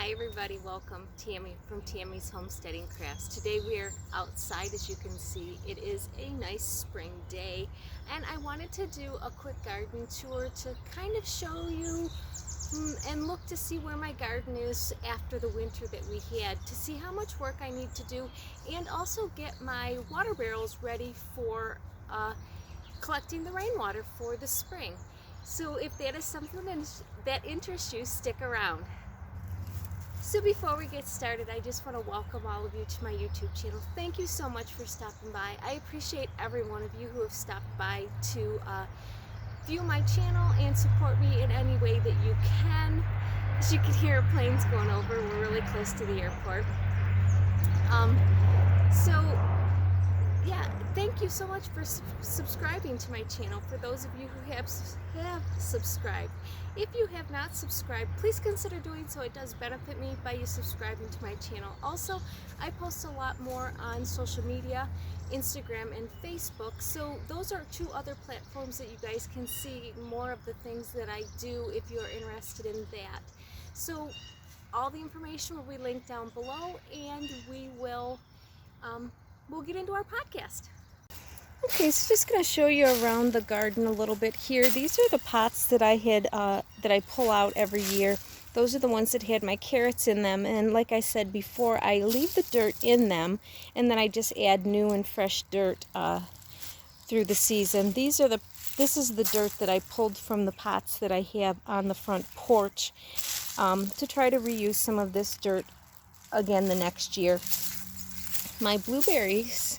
Hi everybody, welcome. Tammy from Tammy's Homesteading Crafts. Today we are outside, as you can see. It is a nice spring day and I wanted to do a quick garden tour to kind of show you and look to see where my garden is after the winter that we had, to see how much work I need to do, and also get my water barrels ready for collecting the rainwater for the spring. So if that is something that interests you, stick around. So before we get started, I just want to welcome all of you to my YouTube channel. Thank you so much for stopping by. I appreciate every one of you who have stopped by to view my channel and support me in any way that you can. As you can hear, planes going over. We're really close to the airport. Yeah, thank you so much for subscribing to my channel. For those of you who have subscribed, if you have not subscribed, please consider doing so. It does benefit me by you subscribing to my channel. Also, I post a lot more on social media, Instagram and Facebook, so those are two other platforms that you guys can see more of the things that I do if you're interested in that. So all the information will be linked down below, and we'll get into our podcast. Okay, so just going to show you around the garden a little bit here. These are the pots that I had that I pull out every year. Those are the ones that had my carrots in them, and like I said before, I leave the dirt in them and then I just add new and fresh dirt through the season. This is the dirt that I pulled from the pots that I have on the front porch to try to reuse some of this dirt again the next year. My blueberries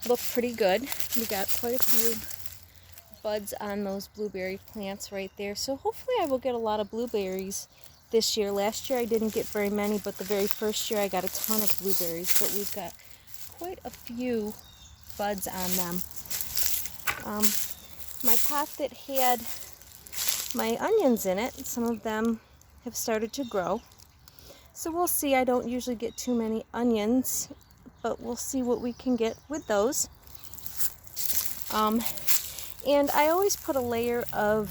look pretty good. We got quite a few buds on those blueberry plants right there. So hopefully I will get a lot of blueberries this year. Last year I didn't get very many, but the very first year I got a ton of blueberries. But we've got quite a few buds on them. My pot that had my onions in it, some of them have started to grow. So we'll see. I don't usually get too many onions, but we'll see what we can get with those. And I always put a layer of,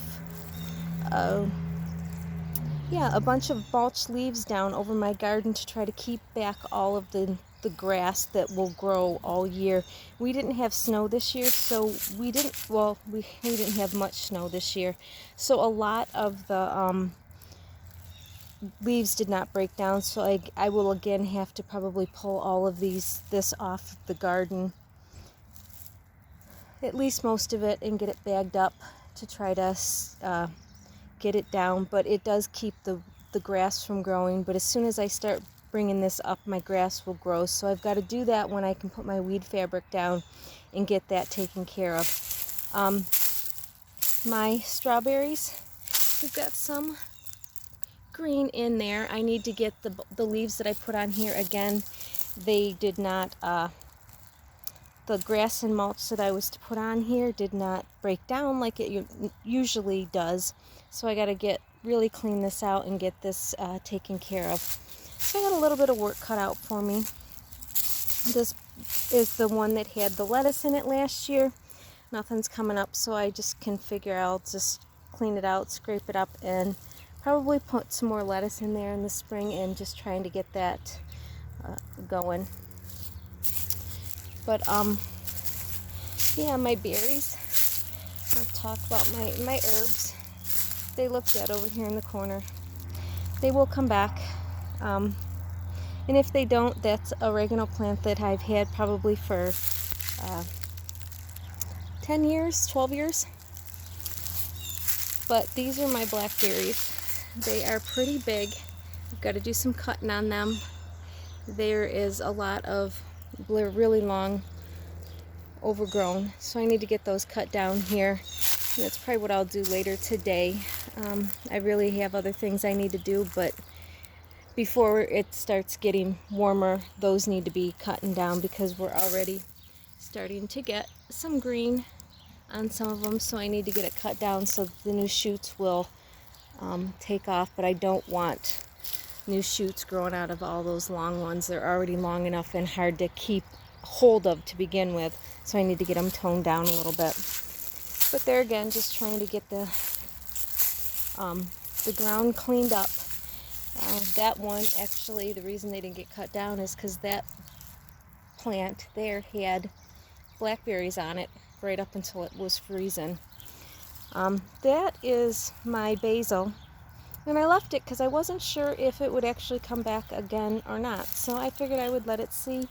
a bunch of mulch leaves down over my garden to try to keep back all of the grass that will grow all year. We didn't have snow this year, so we didn't have much snow this year. So a lot of the leaves did not break down, so I will again have to probably pull all of this off the garden, at least most of it, and get it bagged up to try to get it down. But it does keep the grass from growing. But as soon as I start bringing this up, my grass will grow, so I've got to do that when I can put my weed fabric down and get that taken care of. My strawberries, we've got some green in there. I need to get the leaves that I put on here again. They did not, the grass and mulch that I was to put on here did not break down like it usually does. So I got to really clean this out and get this taken care of. So I got a little bit of work cut out for me. This is the one that had the lettuce in it last year. Nothing's coming up, so I just can figure I'll just clean it out, scrape it up, and probably put some more lettuce in there in the spring, and just trying to get that going. But yeah, my berries. I'll talk about my herbs. They look dead over here in the corner. They will come back. And if they don't, that's an oregano plant that I've had probably for 10 years, 12 years. But these are my blackberries. They are pretty big. I've got to do some cutting on them. There is a lot of really long overgrown, so I need to get those cut down here. And that's probably what I'll do later today. I really have other things I need to do, but before it starts getting warmer, those need to be cutting down because we're already starting to get some green on some of them, so I need to get it cut down so the new shoots will take off. But I don't want new shoots growing out of all those long ones. They're already long enough and hard to keep hold of to begin with, so I need to get them toned down a little bit. But there again, just trying to get the ground cleaned up That one, actually, the reason they didn't get cut down is because that plant there had blackberries on it right up until it was freezing. That is my basil, and I left it because I wasn't sure if it would actually come back again or not, so I figured I would let it see.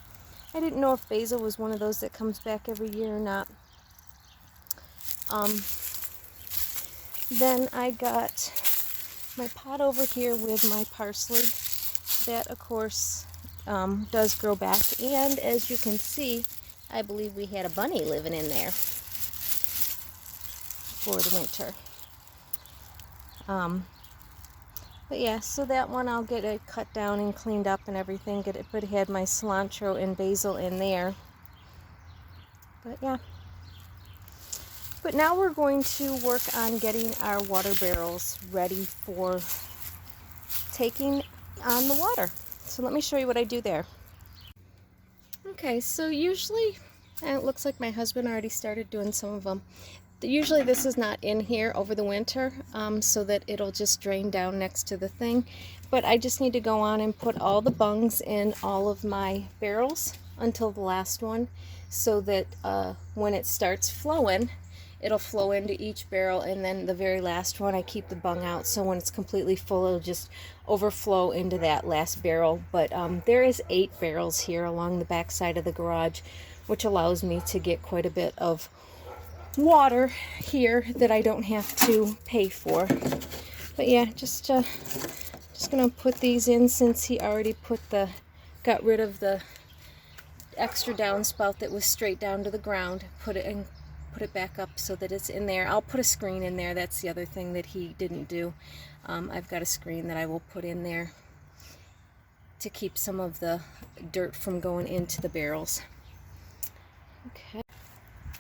I didn't know if basil was one of those that comes back every year or not. Then I got my pot over here with my parsley. That, of course, does grow back, and as you can see, I believe we had a bunny living in there for the winter. But yeah, so that one I'll get it cut down and cleaned up and everything. But it had my cilantro and basil in there. But yeah. But now we're going to work on getting our water barrels ready for taking on the water. So let me show you what I do there. Okay, so usually, it looks like my husband already started doing some of them. Usually this is not in here over the winter, so that it'll just drain down next to the thing. But I just need to go on and put all the bungs in all of my barrels until the last one, so that when it starts flowing, it'll flow into each barrel, and then the very last one I keep the bung out, so when it's completely full it'll just overflow into that last barrel. But there is 8 barrels here along the back side of the garage, which allows me to get quite a bit of water here that I don't have to pay for. But yeah, just gonna put these in, since he already got rid of the extra downspout that was straight down to the ground. Put it back up so that it's in there. I'll put a screen in there. That's the other thing that he didn't do. I've got a screen that I will put in there to keep some of the dirt from going into the barrels. Okay.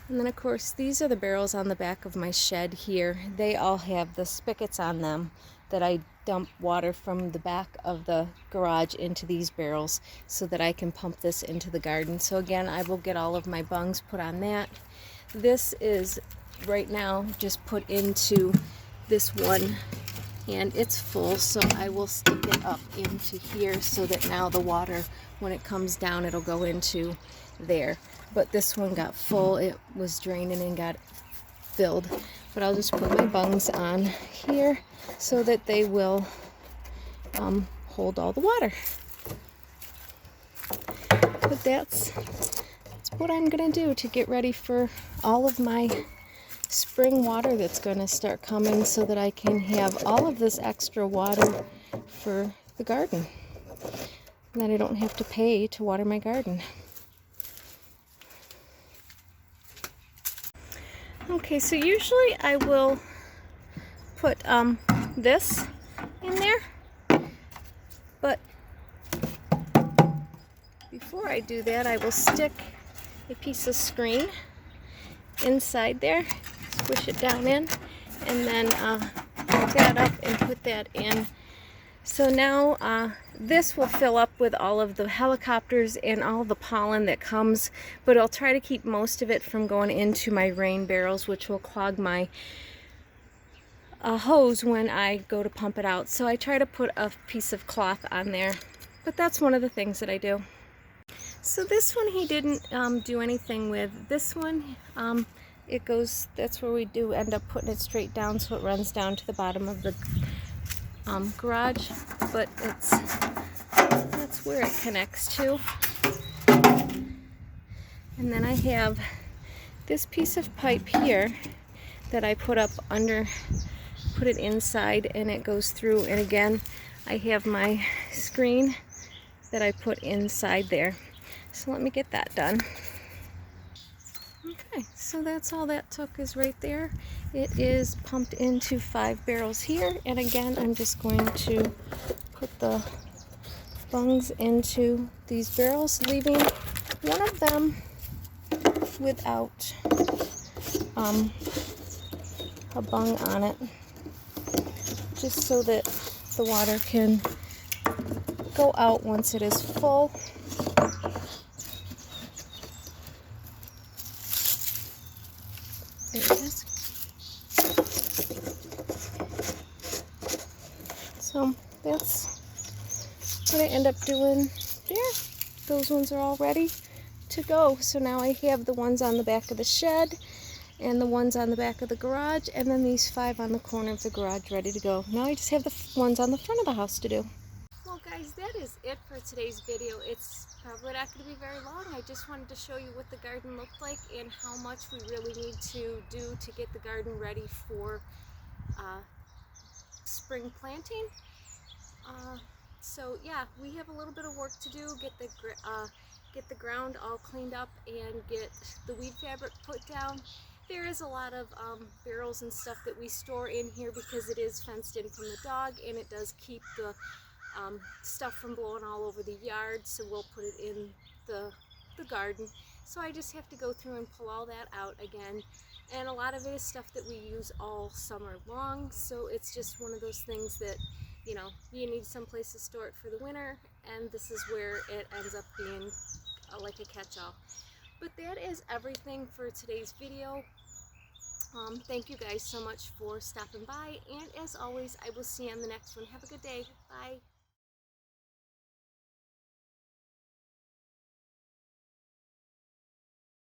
And then, of course, these are the barrels on the back of my shed here. They all have the spigots on them that I dump water from the back of the garage into these barrels so that I can pump this into the garden. So again, I will get all of my bungs put on that. This is right now just put into this one, and it's full, so I will stick it up into here so that now the water, when it comes down, it'll go into there. But this one got full, it was draining and got filled. But I'll just put my bungs on here so that they will hold all the water. But that's what I'm gonna do to get ready for all of my spring water that's gonna start coming, so that I can have all of this extra water for the garden, and then I don't have to pay to water my garden. Okay, so usually I will put this in there, but before I do that, I will stick a piece of screen inside there, squish it down in, and then pick that up and put that in. So now this will fill up with all of the helicopters and all the pollen that comes, but I'll try to keep most of it from going into my rain barrels, which will clog my hose when I go to pump it out. So I try to put a piece of cloth on there, but that's one of the things that I do. So this one he didn't do anything with. This one, it goes, that's where we do end up putting it straight down, so it runs down to the bottom of the garage, but that's where it connects to. And then I have this piece of pipe here that I put up under, put it inside, and it goes through, and again I have my screen that I put inside there. So let me get that done. Okay, so that's all that took, is right there. It is pumped into 5 barrels here, and again I'm just going to put the bungs into these barrels, leaving one of them without a bung on it, just so that the water can go out once it is full. There it is. So that's what I end up doing there. Those ones are all ready to go. So now I have the ones on the back of the shed and the ones on the back of the garage, and then these 5 on the corner of the garage ready to go. Now I just have the ones on the front of the house to do. Well guys, that is it for today's video. It's probably not going to be very long. I just wanted to show you what the garden looked like and how much we really need to do to get the garden ready for spring planting. So yeah, we have a little bit of work to do, get the ground all cleaned up and get the weed fabric put down. There is a lot of barrels and stuff that we store in here because it is fenced in from the dog, and it does keep the stuff from blowing all over the yard, so we'll put it in the garden. So I just have to go through and pull all that out again, and a lot of it is stuff that we use all summer long, so it's just one of those things that, you know, you need some place to store it for the winter, and this is where it ends up being like a catch-all. But that is everything for today's video. Thank you guys so much for stopping by, and as always, I will see you on the next one. Have a good day. Bye.